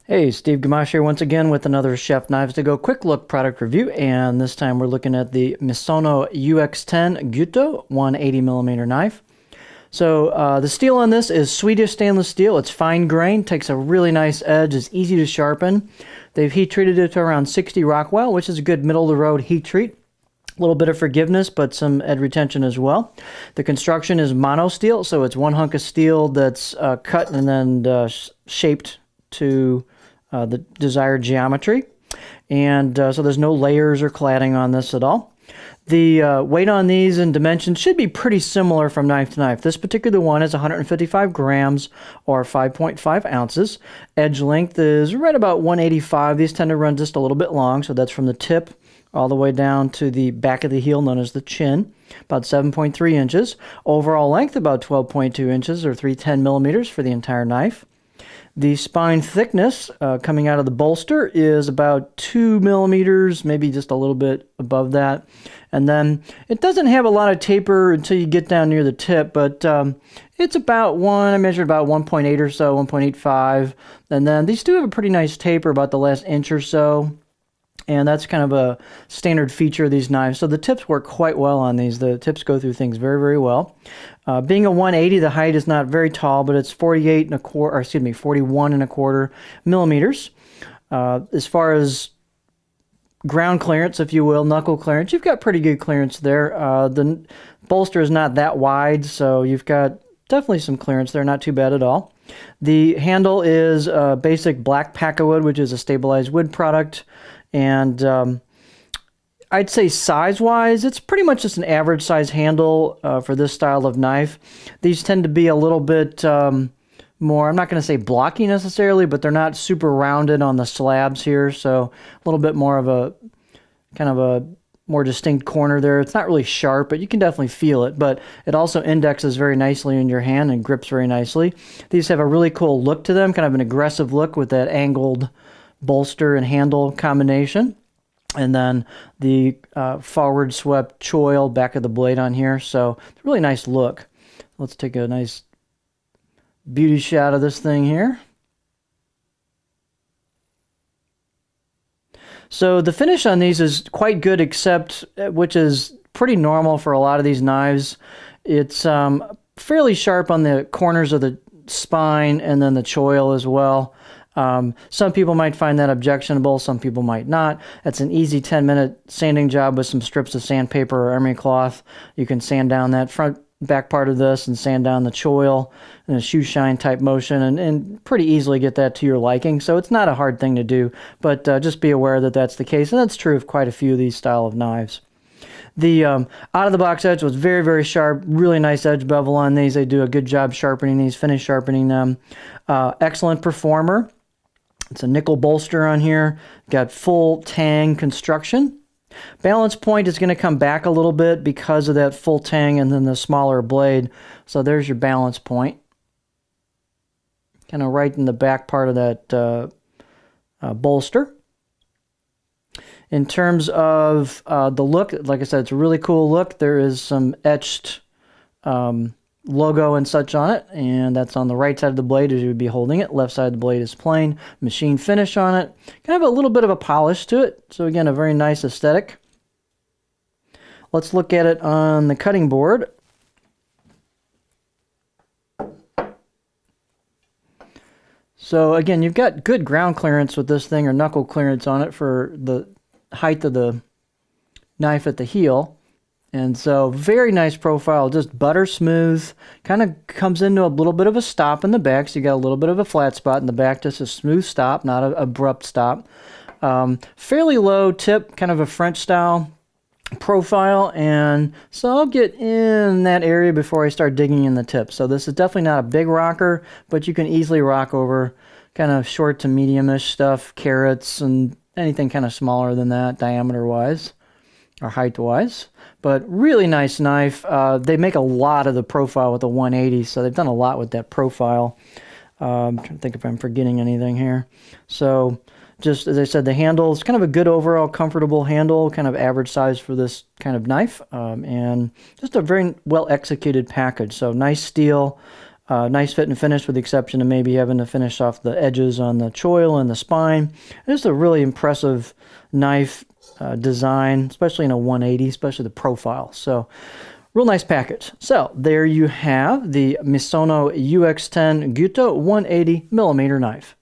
Hey, Steve Gamache here once again with another Chef Knives to Go quick look product review, and this time we're looking at the Misono UX10 Gyuto 180mm knife. So the steel on this is Swedish stainless steel. It's fine grain, takes a really nice edge, is easy to sharpen. They've heat treated it to around 60 Rockwell, which is a good middle of the road heat treat. A little bit of forgiveness, but some edge retention as well. The construction is mono steel, so it's one hunk of steel that's cut and then shaped to the desired geometry. And so there's no layers or cladding on this at all. The weight on these and dimensions should be pretty similar from knife to knife. This particular one is 155 grams or 5.5 ounces. Edge length is right about 185. These tend to run just a little bit long, so that's from the tip all the way down to the back of the heel, known as the chin, about 7.3 inches. Overall length, about 12.2 inches or 310 millimeters for the entire knife. The spine thickness coming out of the bolster is about 2 millimeters, maybe just a little bit above that. And then it doesn't have a lot of taper until you get down near the tip, but it's about I measured about 1.8 or so, 1.85. And then these do have a pretty nice taper about the last inch or so. And that's kind of a standard feature of these knives. So the tips work quite well on these. The tips go through things very, very well. Being a 180, the height is not very tall, but it's 41 and a quarter millimeters. As far as ground clearance, if you will, knuckle clearance, you've got pretty good clearance there. The bolster is not that wide, so you've got definitely some clearance there, not too bad at all. The handle is basic black Packawood, which is a stabilized wood product. And I'd say size-wise, it's pretty much just an average size handle for this style of knife. These tend to be a little bit more, I'm not going to say blocky necessarily, but they're not super rounded on the slabs here. So a little bit more of a kind of a more distinct corner there. It's not really sharp, but you can definitely feel it. But it also indexes very nicely in your hand and grips very nicely. These have a really cool look to them, kind of an aggressive look with that angled bolster and handle combination, and then the forward swept choil back of the blade on here. So it's a really nice look. Let's take a nice beauty shot of this thing here. So the finish on these is quite good, except which is pretty normal for a lot of these knives. It's fairly sharp on the corners of the spine and then the choil as well. Some people might find that objectionable, some people might not. It's an easy 10-minute sanding job with some strips of sandpaper or emery cloth. You can sand down that back part of this and sand down the choil in a shoe shine type motion and pretty easily get that to your liking. So it's not a hard thing to do, but just be aware that that's the case, and that's true of quite a few of these style of knives. The out-of-the-box edge was very, very sharp, really nice edge bevel on these. They do a good job sharpening these, finish sharpening them. Excellent performer. It's a nickel bolster on here. Got full tang construction. Balance point is going to come back a little bit because of that full tang and then the smaller blade. So there's your balance point. Kind of right in the back part of that bolster. In terms of the look, like I said, it's a really cool look. There is some etched logo and such on it, and that's on the right side of the blade as you would be holding it. Left side of the blade is plain. Machine finish on it. Kind of a little bit of a polish to it. So again, a very nice aesthetic. Let's look at it on the cutting board. So again, you've got good ground clearance with this thing, or knuckle clearance on it for the height of the knife at the heel. And so very nice profile, just butter smooth, kind of comes into a little bit of a stop in the back. So you got a little bit of a flat spot in the back, just a smooth stop, not an abrupt stop. Fairly low tip, kind of a French style profile. And so I'll get in that area before I start digging in the tip. So this is definitely not a big rocker, but you can easily rock over kind of short to medium-ish stuff, carrots and anything kind of smaller than that diameter-wise or height-wise. But really nice knife. They make a lot of the profile with the 180, so they've done a lot with that profile. I'm trying to think if I'm forgetting anything here. So just as I said, the handle is kind of a good overall comfortable handle, kind of average size for this kind of knife, and just a very well executed package. So nice steel, Nice fit and finish, with the exception of maybe having to finish off the edges on the choil and the spine. Just a really impressive knife design, especially in a 180, especially the profile. So real nice package. So there you have the Misono UX10 Gyuto 180 millimeter knife.